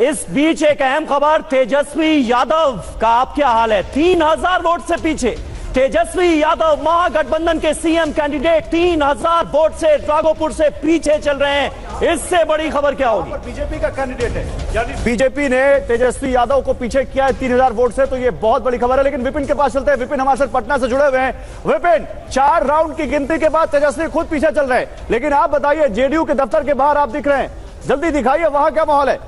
इस बीच एक अहम खबर, तेजस्वी यादव का आप क्या हाल है? 3000 वोट से पीछे तेजस्वी यादव महागठबंधन के सीएम कैंडिडेट 3000 वोट से राघोपुर से पीछे चल रहे हैं। इससे बड़ी खबर क्या होगी? बीजेपी का कैंडिडेट है, यानी बीजेपी ने तेजस्वी यादव को पीछे किया है 3000 वोट से, तो ये बहुत बड़ी खबर है। लेकिन विपिन के पास चलते हैं। विपिन हमारे साथ पटना से जुड़े हुए हैं। विपिन, 4 राउंड की गिनती के बाद तेजस्वी खुद पीछे चल रहे हैं, लेकिन आप बताइए, जेडीयू के दफ्तर के बाहर आप दिख रहे हैं, जल्दी दिखाइए वहां क्या माहौल है।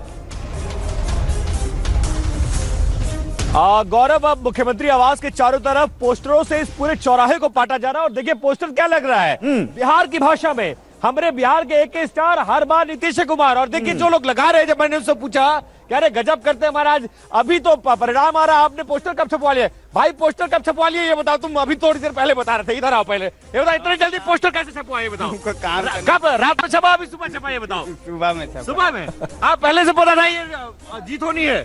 गौरव, अब मुख्यमंत्री आवास के चारों तरफ पोस्टरों से इस पूरे चौराहे को पाटा जा रहा है। और देखिए पोस्टर क्या लग रहा है, बिहार की भाषा में, हमारे बिहार के एक स्टार हर बार नीतीश कुमार। और देखिए जो लोग लगा रहे हैं, जब मैंने उनसे पूछा क्या रे गजब करते हैं महाराज, अभी तो परिणाम आ रहा, आपने पोस्टर कब छपवा लिया? भाई पोस्टर कब छपवा लिए ये बताओ, तुम अभी थोड़ी देर पहले बता रहे थे, इधर आओ पहले ये बताओ, इतने जल्दी पोस्टर कैसे छपवा ये बताओ? कब? रात में छपा, अभी सुबह छपा ये बताओ? सुबह में छपा। सुबह में? आप पहले से पता था ये जीत होनी है?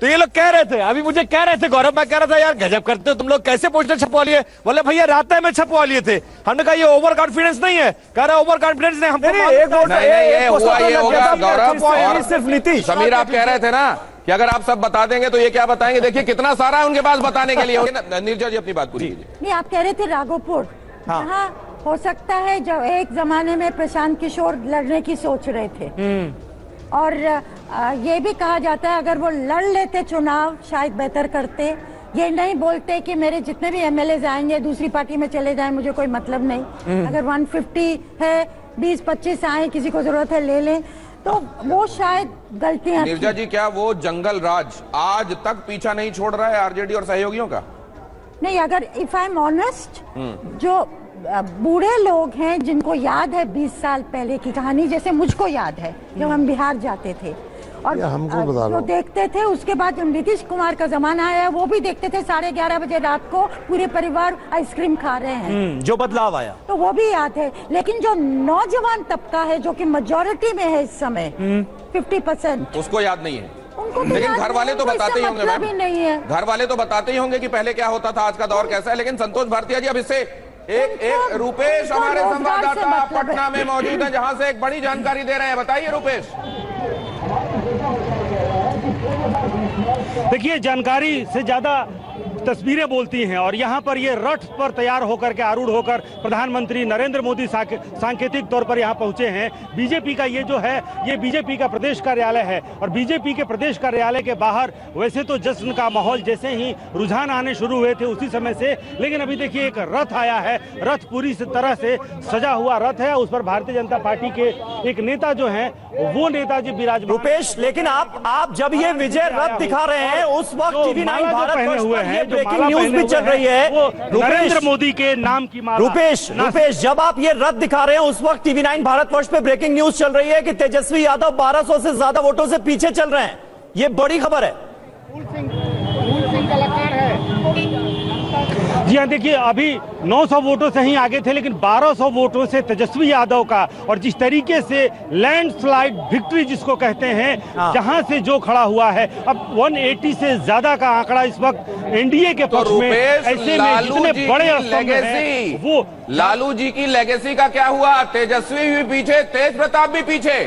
तो ये लोग कह रहे थे, अभी मुझे कह रहे थे गौरव, मैं कह रहा था यार गजब करते हो तुम लोग, कैसे पोस्टर छपवा लिए? बोले भैया रात में छपवा लिए थे। हमने कहा ये ओवर कॉन्फिडेंस नहीं है? कह रहे ओवर कॉन्फिडेंस नहीं, हमको सिर्फ नीतीश। समीर आप कह रहे थे ना कि अगर आप सब बता देंगे तो ये क्या बताएंगे, देखिए कितना सारा है उनके पास बताने के लिए। नीरजा जी अपनी बात पूरी कीजिए। नहीं, आप कह रहे थे राघोपुर, हाँ हो सकता है जब एक जमाने में प्रशांत किशोर लड़ने की सोच रहे थे, और ये भी कहा जाता है अगर वो लड़ लेते चुनाव शायद बेहतर करते। ये नहीं बोलते कि मेरे जितने भी एमएलए आएंगे दूसरी पार्टी में चले जाएं, मुझे कोई मतलब नहीं। अगर 150 है, 20-25 आए, किसी को जरूरत है ले लें, तो वो शायद गलतियां। नीरजा जी, क्या वो जंगल राज आज तक पीछा नहीं छोड़ रहा है आरजेडी और सहयोगियों का? नहीं, अगर इफ आई एम ऑनेस्ट, जो बूढ़े लोग हैं जिनको याद है 20 साल पहले की कहानी, जैसे मुझको याद है जब हम बिहार जाते थे और जो देखते थे, उसके बाद जो नीतीश कुमार का जमाना आया वो भी देखते थे 11:30 बजे रात को पूरे परिवार आइसक्रीम खा रहे हैं, जो बदलाव आया तो वो भी याद है। लेकिन जो नौजवान तबका है जो कि मेजोरिटी में है इस समय 50%, उसको याद नहीं है। उनको लेकिन घर वाले तो बताते ही होंगे मैम, नहीं है घर वाले तो बताते ही होंगे कि पहले क्या होता था, आज का दौर कैसा है। लेकिन संतोष भाटिया जी, अब इससे एक रूपेश हमारे संवाददाता पटना में मौजूद है, जहां से एक बड़ी जानकारी दे रहे हैं। बताइए रूपेश। देखिए, जानकारी से ज्यादा तस्वीरें बोलती हैं, और यहाँ पर ये रथ पर तैयार होकर के आरूढ़ होकर प्रधानमंत्री नरेंद्र मोदी सांकेतिक तौर पर यहाँ पहुंचे हैं। बीजेपी का ये जो है, ये बीजेपी का प्रदेश कार्यालय है, और बीजेपी के प्रदेश कार्यालय के बाहर वैसे तो जश्न का माहौल जैसे ही रुझान आने शुरू हुए थे उसी समय से, लेकिन अभी देखिए एक रथ आया है, रथ पूरी तरह से सजा हुआ रथ है, उस पर भारतीय जनता पार्टी के एक नेता जो है वो नेताजी विराजमान। रुपेश, लेकिन आप जब ये विजय रथ दिखा रहे हैं उस वक्त टीवी9 भारत पहने हुए हैं, ब्रेकिंग न्यूज भी चल रही है, नरेंद्र मोदी के नाम की माला। रुपेश, जब आप ये रथ दिखा रहे हैं उस वक्त टीवी9 भारतवर्ष पे ब्रेकिंग न्यूज चल रही है कि तेजस्वी यादव 1200 से ज्यादा वोटों से पीछे चल रहे हैं। ये बड़ी खबर है। जी हाँ, देखिए अभी 900 वोटों से ही आगे थे, लेकिन 1200 वोटों से तेजस्वी यादव का, और जिस तरीके से लैंडस्लाइड विक्ट्री जिसको कहते हैं, जहां से जो खड़ा हुआ है, अब 180 से ज्यादा का आंकड़ा इस वक्त एनडीए के पक्ष में। ऐसे में जितने बड़े हैं, वो लालू जी की लेगेसी का क्या हुआ? तेजस्वी भी पीछे, तेज प्रताप भी पीछे।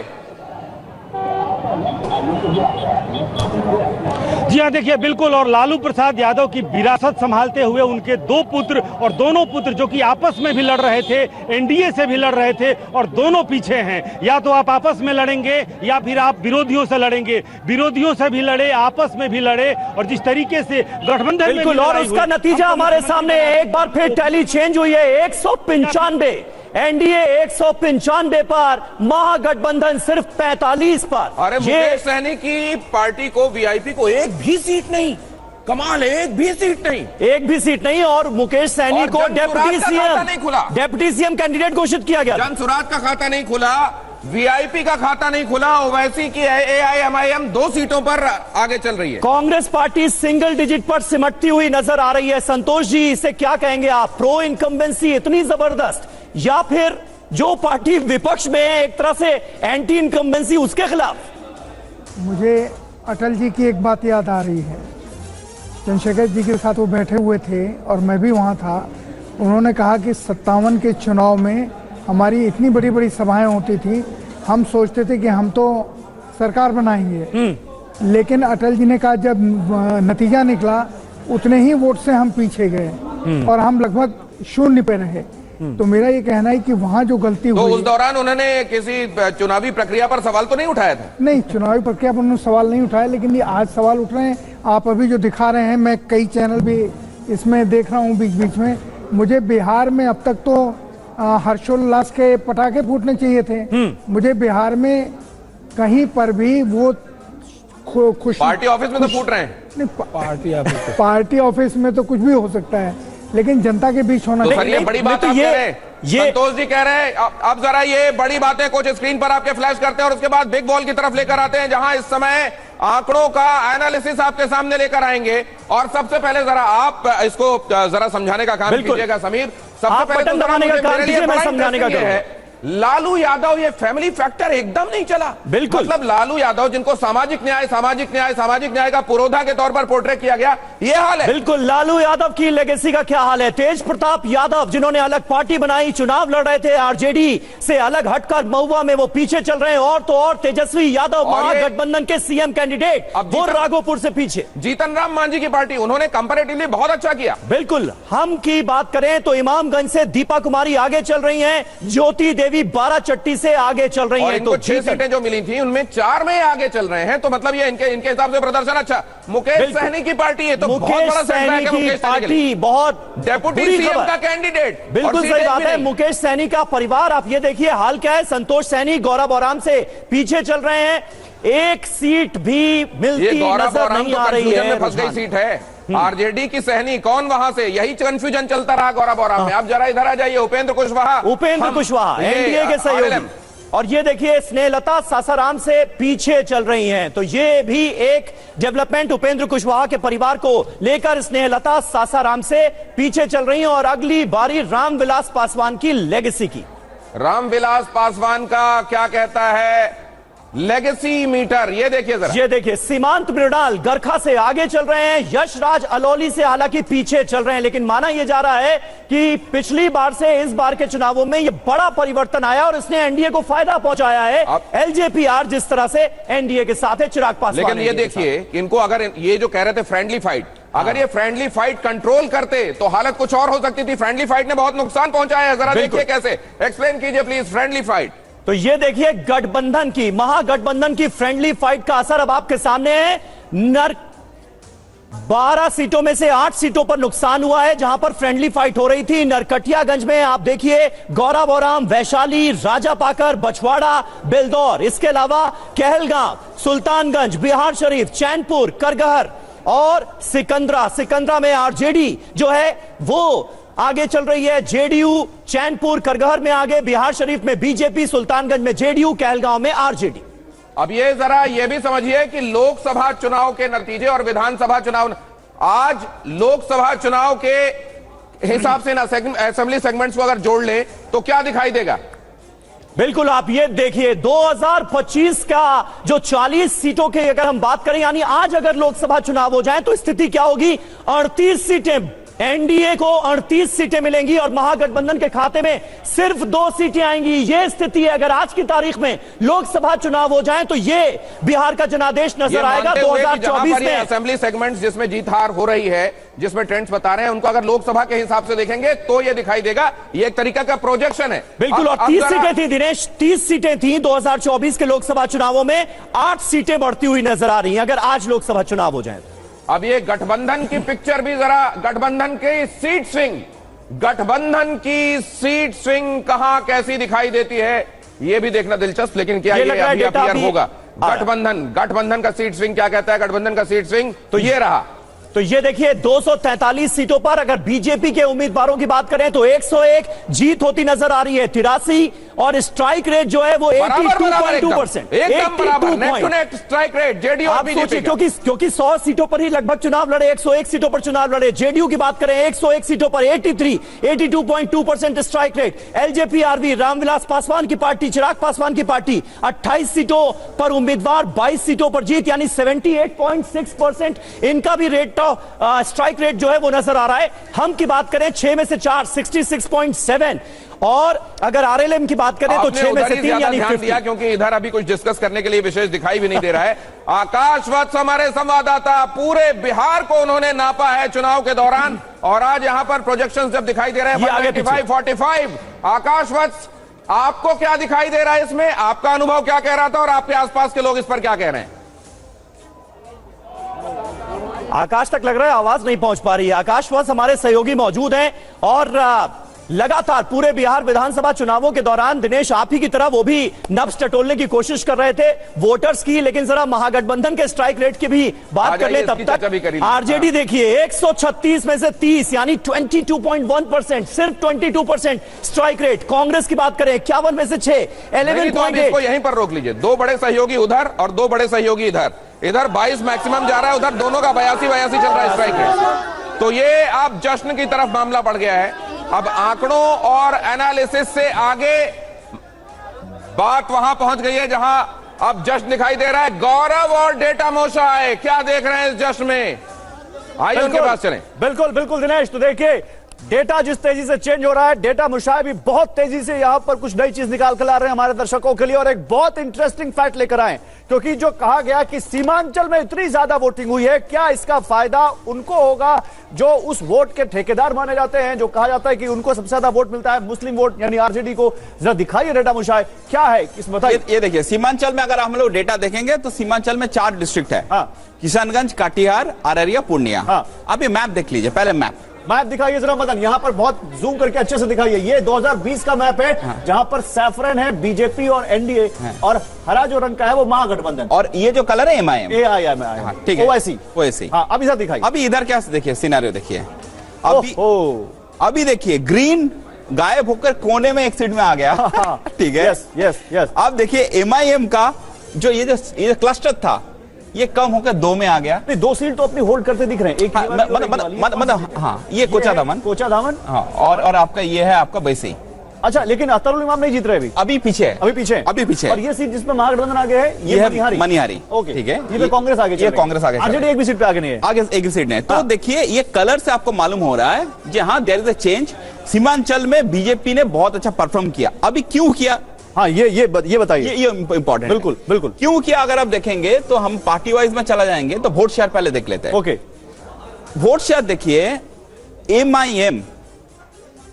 जी हाँ, देखिए बिल्कुल, और लालू प्रसाद यादव की विरासत संभालते हुए उनके 2 पुत्र, और दोनों पुत्र जो कि आपस में भी लड़ रहे थे, एनडीए से भी लड़ रहे थे, और दोनों पीछे हैं। या तो आप आपस में लड़ेंगे या फिर आप विरोधियों से लड़ेंगे, विरोधियों से भी लड़े, आपस में भी लड़े, और जिस तरीके से गठबंधन बिल्कुल, और उसका नतीजा हमारे सामने एक बार फिर टैली चेंज हुई है। 195 एनडीए 195 पर, महागठबंधन सिर्फ 45 पर। अरे मुकेश सहनी की पार्टी को, वीआईपी को एक भी सीट नहीं। कमाल है, एक भी सीट नहीं। और मुकेश सहनी को डेप्यूटी सीएम कैंडिडेट घोषित किया गया। जनसुराज का खाता नहीं खुला, वीआईपी का खाता नहीं खुला। ओवैसी की एआईएमआईएम 2 सीटों पर आगे चल रही है। कांग्रेस पार्टी सिंगल डिजिट पर सिमटती हुई नजर आ रही है। संतोष जी, इसे क्या कहेंगे आप? प्रो इनकम्बेंसी इतनी जबरदस्त, या फिर जो पार्टी विपक्ष में है एक तरह से एंटी इनकम्बेंसी, उसके खिलाफ? मुझे अटल जी की एक बात याद आ रही है। चंद्रशेखर जी के साथ वो बैठे हुए थे और मैं भी वहाँ था। उन्होंने कहा कि 57 के चुनाव में हमारी इतनी बड़ी बड़ी सभाएं होती थी, हम सोचते थे कि हम तो सरकार बनाएंगे, लेकिन अटल जी ने कहा जब नतीजा निकला उतने ही वोट से हम पीछे गए और हम लगभग शून्य पे रहे। तो मेरा ये कहना है कि वहां जो गलती तो हुई, उस दौरान उन्होंने किसी चुनावी प्रक्रिया पर सवाल तो नहीं उठाया था? नहीं, चुनावी प्रक्रिया पर उन्होंने सवाल नहीं उठाया, लेकिन ये आज सवाल उठ रहे हैं। आप अभी जो दिखा रहे हैं, मैं कई चैनल भी इसमें देख रहा हूँ बीच बीच में। मुझे बिहार में अब तक तो हर्षोल्लास के पटाखे फूटने चाहिए थे, मुझे बिहार में कहीं पर भी वो खुशी, पार्टी ऑफिस में तो फूट रहे हैं। नहीं, पार्टी ऑफिस में तो कुछ भी हो सकता है, लेकिन जनता के बीच होना चाहिए। ये बड़ी बात आप कह रहे हैं, संतोष जी कह रहे हैं। अब जरा ये बड़ी बातें कुछ स्क्रीन पर आपके फ्लैश करते हैं और उसके बाद बिग बॉल की तरफ लेकर आते हैं, जहां इस समय आंकड़ों का एनालिसिस आपके सामने लेकर आएंगे। और सबसे पहले जरा आप इसको जरा समझाने का काम कीजिएगा समीर। सबसे पहले तो समझाने का है, लालू यादव ये फैमिली फैक्टर एकदम नहीं चला। बिल्कुल, मतलब लालू यादव जिनको सामाजिक न्याय का पुरोधा के तौर पर पोर्ट्रेट किया गया, ये हाल है। बिल्कुल, लालू यादव की लेगेसी का क्या हाल है? तेज प्रताप यादव जिन्होंने अलग पार्टी बनाई, चुनाव लड़ रहे थे, आरजेडी से अलग हटकर महुआ में वो पीछे चल रहे हैं। और तो और तेजस्वी यादव महागठबंधन के सीएम कैंडिडेट, वो राघोपुर से पीछे। जीतन राम मांझी की पार्टी, उन्होंने कंपैरेटिवली बहुत अच्छा किया। बिल्कुल, हम की बात करें तो इमामगंज से दीपा कुमारी आगे चल रही हैं, ज्योति देवी 12 चट्टी से आगे चल रही हैं। तो 6 सीटें जो मिली थी उनमें 4 में आगे चल रहे हैं, तो मतलब ये इनके हिसाब से प्रदर्शन अच्छा। मुकेश सहनी की पार्टी है, तो बहुत बड़ा सेटबैक है मुकेश पार्टी, बहुत डेप्यूटी सीएम का कैंडिडेट। बिल्कुल सही बात है। मुकेश सहनी का परिवार, आप ये देखिए हाल क्या है। संतोष सहनी गौरव बोराम से पीछे चल रहे हैं, एक सीट भी मिलती नजर नहीं आ रही है। फंस गई सीट है आरजेडी की। सहनी कौन वहां से, यही कंफ्यूजन चलता रहा गौरव बोराम में। आप जरा इधर आ जाइए, उपेंद्र कुशवाहा एनडीए के सहयोगी। और ये देखिए स्नेहलता सासाराम से पीछे चल रही हैं। तो ये भी एक डेवलपमेंट उपेंद्र कुशवाहा के परिवार को लेकर स्नेहलता सासाराम से पीछे चल रही हैं। और अगली बारी रामविलास पासवान की लेगेसी की। रामविलास पासवान का क्या कहता है लेगेसी मीटर, ये देखिए जरा। ये देखिए सीमांत मृणाल गरखा से आगे चल रहे हैं, यशराज अलौली से हालांकि पीछे चल रहे हैं। लेकिन माना यह जा रहा है कि पिछली बार से इस बार के चुनावों में यह बड़ा परिवर्तन आया और इसने एनडीए को फायदा पहुंचाया है। एलजेपीआर जिस तरह से एनडीए के साथ है, चिराग पासवान। लेकिन ये देखिए इनको, अगर ये जो कह रहे थे फ्रेंडली फाइट, अगर ये फ्रेंडली फाइट कंट्रोल करते तो हालत कुछ और हो सकती थी। फ्रेंडली फाइट ने बहुत नुकसान पहुंचाया है, जरा देखिए कैसे। एक्सप्लेन कीजिए प्लीज फ्रेंडली फाइट। तो ये देखिए गठबंधन की, महागठबंधन की फ्रेंडली फाइट का असर अब आपके सामने है। 12 सीटों में से 8 सीटों पर नुकसान हुआ है जहां पर फ्रेंडली फाइट हो रही थी। नरकटियागंज में आप देखिए गौरा बोराम, वैशाली, राजापाकर, बछवाड़ा, बेलदौर, इसके अलावा कहलगांव, सुल्तानगंज, बिहार शरीफ, चैनपुर, करगहर और सिकंदरा में आरजेडी जो है वो आगे चल रही है। जेडीयू चैनपुर, करगहर में आगे, बिहार शरीफ में बीजेपी, सुल्तानगंज में जेडीयू, कहलगांव में आरजेडी। अब ये जरा ये भी समझिए कि लोकसभा चुनाव के नतीजे और विधानसभा चुनाव, आज लोकसभा चुनाव के हिसाब से ना असेंबली सेगमेंट्स को अगर जोड़ ले तो क्या दिखाई देगा? बिल्कुल, आप ये देखिए 2025 का जो 40 सीटों के अगर हम बात करें, यानी आज अगर लोकसभा चुनाव हो जाए तो स्थिति क्या होगी? 38 सीटें एनडीए को 38 सीटें मिलेंगी और महागठबंधन के खाते में सिर्फ 2 सीटें आएंगी। यह स्थिति है। अगर आज की तारीख में लोकसभा चुनाव हो जाए तो यह बिहार का जनादेश नजर आएगा 2024 में। असेंबली सेगमेंट्स जिसमें जीत हार हो रही है, जिसमें ट्रेंड्स बता रहे हैं, उनको अगर लोकसभा के हिसाब से देखेंगे तो यह दिखाई देगा। ये एक तरीका का प्रोजेक्शन है। बिल्कुल, और 30 सीटें थी दिनेश, 30 सीटें थी 2024 के लोकसभा चुनावों में, 8 सीटें बढ़ती हुई नजर आ रही हैं अगर आज लोकसभा चुनाव हो जाए। अब ये गठबंधन की पिक्चर भी जरा, गठबंधन की सीट स्विंग, गठबंधन की सीट स्विंग कहां कैसी दिखाई देती है, ये भी देखना दिलचस्प। लेकिन क्या ये अभी अपीयर होगा? गठबंधन का सीट स्विंग क्या कहता है? गठबंधन का सीट स्विंग तो ये रहा। तो ये देखिए 243 सीटों पर अगर बीजेपी के उम्मीदवारों की बात करें तो 101 जीत होती नजर आ रही है, 83, और स्ट्राइक रेट जो है वो 82.2%, स्ट्राइक रेट जेडीयू और बीजेपी, क्योंकि 100 सीटों पर ही लगभग चुनाव लड़े, 101 सीटों पर चुनाव लड़े। जेडीयू की बात करें 101 सीटों पर 82.2% स्ट्राइक रेट। एलजेपीआरवी रामविलास पासवान की पार्टी, चिराग पासवान की पार्टी 28 सीटों पर उम्मीदवार, 22 सीटों पर जीत, यानी 78.6% इनका भी रेट, स्ट्राइक रेट जो है वो नजर आ रहा है। हम की बात करें 6 में से 4, 66.7, और अगर आरएलएम की बात करें तो 6 में से 3 यानी 50। क्योंकि इधर अभी कुछ डिस्कस करने के लिए विशेष दिखाई भी नहीं दे रहा है। आकाश वत्स हमारे संवाददाता, पूरे बिहार को उन्होंने नापा है चुनाव के दौरान, और आज यहां पर प्रोजेक्शंस जब दिखाई दे रहे हैं 45 आकाश वत्स, आपको क्या दिखाई दे रहा है इसमें? आपका अनुभव क्या कह रहा था और आपके आसपास के लोग इस पर क्या कह रहे हैं? आकाश तक लग रहा है आवाज नहीं पहुंच पा रही है। आकाश वत्स हमारे सहयोगी मौजूद हैं और लगातार पूरे बिहार विधानसभा चुनावों के दौरान दिनेश आप ही की तरह वो भी नब्ज टटोलने की कोशिश कर रहे थे वोटर्स की, लेकिन जरा महागठबंधन के स्ट्राइक रेट की भी बात कर ले तब तक। आरजेडी देखिए 136 में से 30 यानी 22.1%, सिर्फ 22% स्ट्राइक रेट। कांग्रेस की बात करें 51 में से 6, 11.8। यहीं पर रोक लीजिए, 2 बड़े सहयोगी उधर और 2 बड़े सहयोगी इधर। इधर 22 मैक्सिमम जा रहा है, उधर दोनों का 82 चल रहा है स्ट्राइक रेट। तो ये अब जश्न की तरफ मामला बढ़ गया है। अब आंकड़ों और एनालिसिस से आगे बात वहां पहुंच गई है जहां अब जश्न दिखाई दे रहा है। गौरव और डेटा मोशा है, क्या देख रहे हैं इस जश्न में? आइए उनके पास चलें। बिल्कुल बिल्कुल दिनेश, तो देखिए डेटा जिस तेजी से चेंज हो रहा है, डेटा मुशाह भी बहुत तेजी से यहां पर कुछ नई चीज निकाल कर ला रहे हैं हमारे दर्शकों के लिए, और एक बहुत इंटरेस्टिंग फैक्ट लेकर आए, क्योंकि जो कहा गया कि सीमांचल में इतनी ज्यादा वोटिंग हुई है, क्या इसका फायदा उनको होगा जो उस वोट के ठेकेदार माने जाते हैं, जो कहा जाता है कि उनको सबसे ज्यादा वोट मिलता है मुस्लिम वोट यानी आरजेडी को। जरा दिखाइए डेटा मुशाह क्या है इस बताइए। ये देखिए सीमांचल में अगर हम लोग डेटा देखेंगे तो सीमांचल में 4 डिस्ट्रिक्ट है। किशनगंज, कटिहार, अररिया, पूर्णिया। अभी मैप देख लीजिए, पहले मैप दिखाइए जरा मदन, यहाँ पर बहुत जूम करके अच्छे से दिखाइए। ये 2020 का मैप है जहाँ पर सैफरन है बीजेपी और एनडीए, और हरा जो रंग का है वो महागठबंधन, और ये जो कलर है एआईएम, ठीक है ओवैसी। अभी इधर दिखाइए। अभी इधर क्या देखिए सिनेरियो देखिए, अभी देखिए ग्रीन गायब होकर कोने में एक सीट में आ गया। ठीक है, यस। अब देखिए एमआईएम का जो ये क्लस्टर था ये कम होकर 2 में आ गया। 2 सीट तो अपनी होल्ड करते दिख रहे हैं। एक मतलब हाँ ये कोचा दामन, हाँ, और आपका ये है आपका वैसे। अच्छा, लेकिन अख्तरुल इमाम नहीं जीत रहे अभी पीछे और ये सीट जिसमें महागठबंधन आगे है ये है मनिहारी। ओके, ठीक है, ये कांग्रेस आगे, आरजेडी एक भी सीट पे आगे नहीं है, आगे एक भी सीट नहीं। तो देखिए ये कलर से आपको मालूम हो रहा है जी हाँ there is a change. Seemanchal में बीजेपी ने बहुत अच्छा परफॉर्म किया। अभी क्यों किया? हाँ ये बताइए। ये इंपॉर्टेंट, बिल्कुल क्यों किया? अगर आप देखेंगे तो हम पार्टी वाइज में चला जाएंगे तो वोट शेयर पहले देख लेते हैं। ओके, वोट शेयर देखिए एमआईएम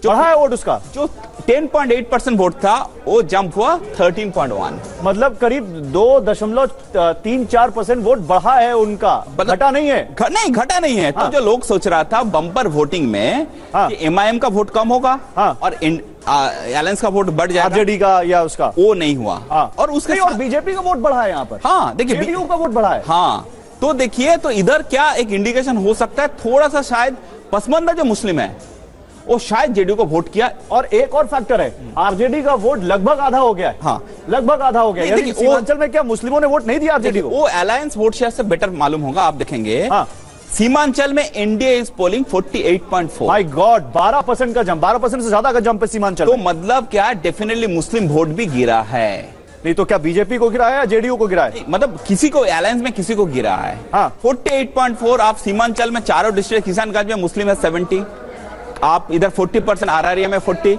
जो बढ़ा है वोट उसका, जो 10.8% वोट था वो जंप हुआ 13.1, मतलब करीब 2.34% वोट बढ़ा है उनका, घटा नहीं है। घटा नहीं है। तो जो लोग सोच रहा था बम्पर वोटिंग में कि एमआईएम का वोट कम होगा और अलायंस का वोट बढ़ जाएगा, आरजेडी का या उसका, वो नहीं हुआ। और उसके और बीजेपी का वोट बढ़ा है यहाँ पर। हाँ देखिए जेडीयू का वोट बढ़ा है। हाँ तो देखिए, तो इधर क्या एक इंडिकेशन हो सकता है, थोड़ा सा शायद पसमानदा जो मुस्लिम है वो शायद जेडीयू को वोट किया। और एक और फैक्टर है, आरजेडी का वोट लगभग आधा हो गया है। हाँ लगभग आधा हो गया। यानी सीमांचल में क्या मुस्लिमों ने वोट नहीं दिया आरजेडी को? वो अलायंस वोट शेयर से बेटर मालूम होगा। आप देखेंगे सीमांचल में NDA is polling 48.4। My God, 12% का जंप, 12% से ज्यादा का जंप है सीमांचल। तो मतलब क्या, डेफिनेटली मुस्लिम वोट भी गिरा है। नहीं तो क्या बीजेपी को गिरा है या जेडीयू को गिरा है? मतलब किसी को अलायंस में किसी को गिरा है। 48.4। आप सीमांचल में चारों डिस्ट्रिक्ट, किशनगंज में मुस्लिम है 70, आप इधर 40%, अररिया में 40।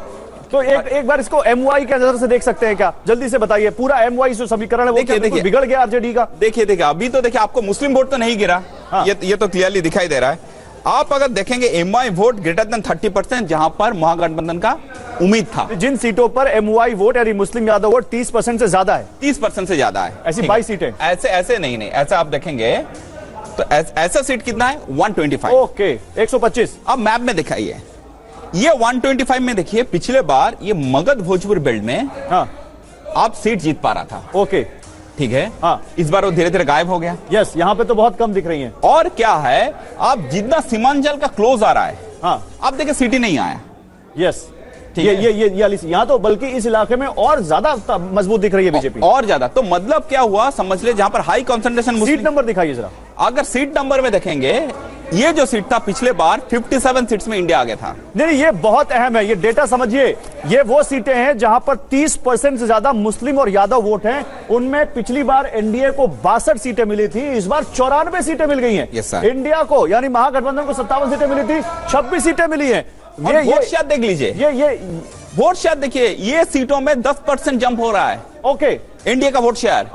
तो एक बार इसको एमवाई के नजर से देख सकते हैं क्या? जल्दी से बताइए, पूरा एमवाई जो समीकरण है वो क्या बिगड़ गया आरजेडी का? देखिए अभी तो देखिए आपको मुस्लिम वोट तो नहीं गिरा। ये तो क्लियरली दिखाई दे रहा है। आप अगर देखेंगे एमवाई वोट ग्रेटर देन 30%, जहां पर महागठबंधन का उम्मीद था। जिन सीटों पर एमवाई वोट यानी मुस्लिम यादव वोट 30% से ज्यादा है, 30% से ज्यादा है, ऐसी 22 सीटें। ऐसे नहीं, ऐसा आप देखेंगे तो ऐसा सीट कितना है 125। ओके, 125। अब मैप में दिखाइए, ये 125 में देखिए पिछले बार ये मगध भोजपुर बेल्ट में आप सीट जीत पा रहा था। ओके, ठीक है। इस बार वो धीरे धीरे गायब हो गया। यस, यहाँ पे तो बहुत कम दिख रही है। और क्या है, आप जितना सीमांचल का क्लोज आ रहा है, आप देखिए सीट ही नहीं आया। यस, ये यहाँ तो बल्कि इस इलाके में और ज्यादा मजबूत दिख रही है बीजेपी, और ज्यादा। तो मतलब क्या हुआ समझ ले, जहां पर हाई कंसंट्रेशन। सीट नंबर दिखाइए जरा। अगर सीट नंबर में देखेंगे, ये जो सीट था पिछले बार 57 सीट्स में इंडिया आगे था। नहीं, ये बहुत अहम है, ये डेटा समझिए। ये वो सीटें हैं जहां पर 30% से ज्यादा मुस्लिम और यादव वोट हैं। उनमें पिछली बार एनडीए को 62 सीटें मिली थी, इस बार 94 सीटें मिल गई हैं। yes, इंडिया को यानी महागठबंधन को 57 सीटें मिली थी, 26 सीटें मिली हैं। वोट शेयर देख लीजिए, ये वोट शेयर देखिए, ये सीटों में 10% जंप हो रहा है। ओके, इंडिया का वोट शेयर,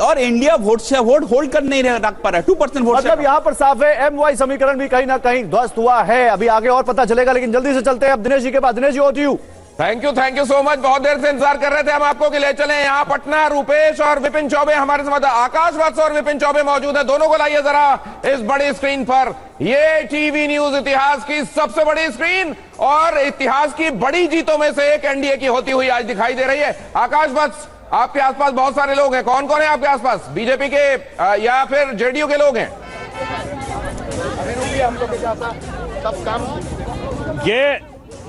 और इंडिया वोट होल्ड कर नहीं रख पा रहा है, 2% वोट शेयर। मतलब यहां पर साफ है, एमवाई समीकरण भी कहीं ना कहीं ध्वस्त हुआ है। अभी आगे और पता चलेगा, लेकिन जल्दी से चलते हैं अब दिनेश जी के पास। Dinesh ji, over to you. Thank you so much. बहुत देर से इंतजार कर रहे थे हम आपको कि ले चले यहाँ पटना। रूपेश और विपिन चौबे हमारे साथ, आकाश वत्स और विपिन चौबे मौजूद हैं। दोनों को लाइए जरा इस बड़ी स्क्रीन पर। ये टीवी न्यूज इतिहास की सबसे बड़ी स्क्रीन और इतिहास की बड़ी जीतों में से एक एनडीए की होती हुई आज दिखाई दे रही है। आकाश वत्स, आपके आसपास बहुत सारे लोग हैं, कौन कौन है आपके आसपास? बीजेपी के या फिर जेडीयू के लोग हैं? ये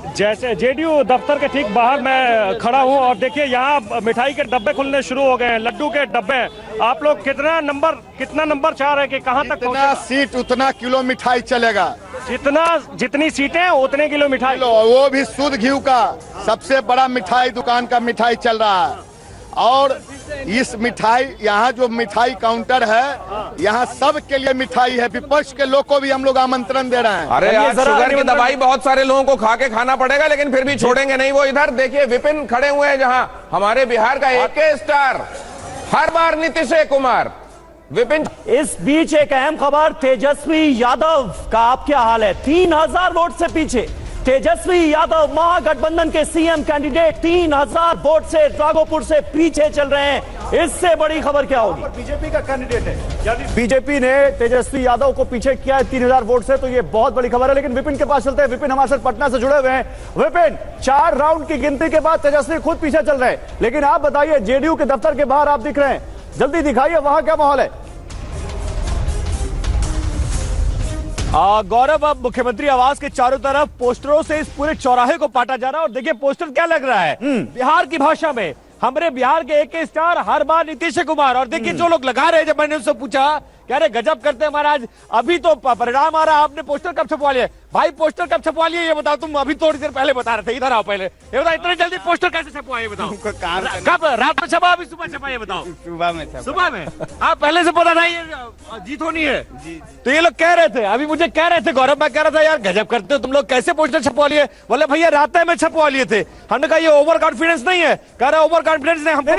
जैसे जेडीयू दफ्तर के ठीक बाहर मैं खड़ा हूं और देखिए यहाँ मिठाई के डब्बे खुलने शुरू हो गए हैं, लड्डू के डब्बे। आप लोग कितना नंबर चाह रहे हैं कि कहां तक जितना सीट उतना किलो मिठाई चलेगा, जितनी सीटें उतने किलो मिठाई, वो भी शुद्ध घी का सबसे बड़ा मिठाई दुकान का मिठाई चल रहा है। और इस मिठाई, यहाँ जो मिठाई काउंटर है, यहाँ सब के लिए मिठाई है। विपक्ष के लोग को भी हम लोग आमंत्रण दे रहे हैं। अरे यार, शुगर की दवाई बहुत सारे लोगों को खा के खाना पड़ेगा, लेकिन फिर भी छोड़ेंगे नहीं। वो इधर देखिए, विपिन खड़े हुए हैं, जहां हमारे बिहार का एके स्टार हर बार नीतीश कुमार। विपिन, इस बीच एक अहम खबर, तेजस्वी यादव का आप क्या हाल है? 3000 वोट से पीछे तेजस्वी यादव महागठबंधन के सीएम कैंडिडेट 3000 वोट से राघोपुर से पीछे चल रहे हैं। इससे बड़ी खबर क्या होगी? बीजेपी का कैंडिडेट है, यानी बीजेपी ने तेजस्वी यादव को पीछे किया है 3000 वोट से, तो ये बहुत बड़ी खबर है। लेकिन विपिन के पास चलते हैं। विपिन हमारे साथ पटना से जुड़े हुए हैं। विपिन, 4 राउंड की गिनती के बाद तेजस्वी खुद पीछे चल रहे हैं, लेकिन आप बताइए, जेडीयू के दफ्तर के बाहर आप दिख रहे हैं, जल्दी दिखाइए वहां क्या माहौल है? गौरव, अब मुख्यमंत्री आवास के चारों तरफ पोस्टरों से इस पूरे चौराहे को पाटा जा रहा है और देखिए पोस्टर क्या लग रहा है। बिहार की भाषा में, हमारे बिहार के एके स्टार हर बार नीतीश कुमार। और देखिए जो लोग लगा रहे हैं, जब मैंने उनसे पूछा कह रहे गजब करते हैं महाराज, अभी तो परिणाम आ रहा है, आपने पोस्टर कब छपवा लिया? भाई पोस्टर कब छपवा लिया ये बताओ, तुम अभी थोड़ी देर पहले बता रहे थे। इधर आओ पहले, ये बताओ इतने जल्दी पोस्टर कैसे छपवा, ये बताओ। कब? रात में छपा, अभी सुबह छपा, ये बताओ। सुबह में आप पहले से पता था ये जीत होनी है? तो ये लोग कह रहे थे, अभी मुझे कह रहे थे गौरव, मैं कह रहा था यार गजब करते हो तुम लोग, कैसे पोस्टर छपवा लिए? बोले भैया रात में छपवा लिए थे। हमने कहा ये ओवर कॉन्फिडेंस नहीं है। कह रहा ओवर कॉन्फिडेंस नहीं, हमको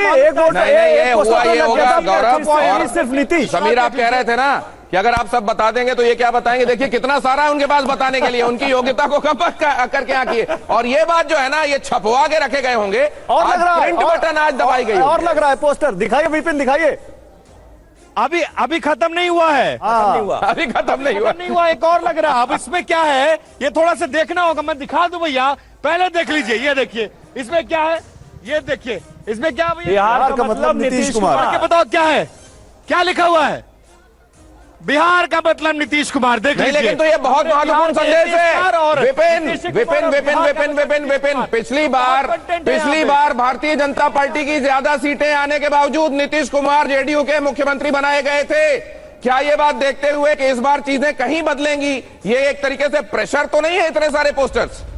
सिर्फ नीतीश। समीर, आप कह रहे थे ना कि अगर आप सब बता देंगे तो ये क्या बताएंगे। देखिए कितना सारा है उनके पास बताने के लिए, उनकी योग्यता को कम करके यहाँ किए। और ये बात जो है ना, ये छपवा के रखे गए होंगे और लग रहा है प्रिंट बटन आज दबाई गई और लग रहा है पोस्टर। दिखाइए विपिन, दिखाइए। अभी खत्म नहीं हुआ है, अभी खत्म नहीं हुआ, एक और लग रहा है। अब इसमें क्या है ये थोड़ा सा देखना होगा, मैं दिखा दूं भैया, पहले देख लीजिए। ये देखिए इसमें क्या है, ये देखिए इसमें क्या है, बिहार का मतलब नीतीश कुमार। बताओ क्या है, क्या लिखा हुआ है? बिहार का मतलब नीतीश कुमार। देख लीजिए, लेकिन तो ये बहुत महत्वपूर्ण संदेश है। विपिन, पिछली बार भारतीय जनता पार्टी की ज्यादा सीटें आने के बावजूद नीतीश कुमार जेडीयू के मुख्यमंत्री बनाए गए थे। क्या ये बात देखते हुए कि इस बार चीजें कहीं बदलेंगी, ये एक तरीके से प्रेशर तो नहीं है इतने सारे पोस्टर्स?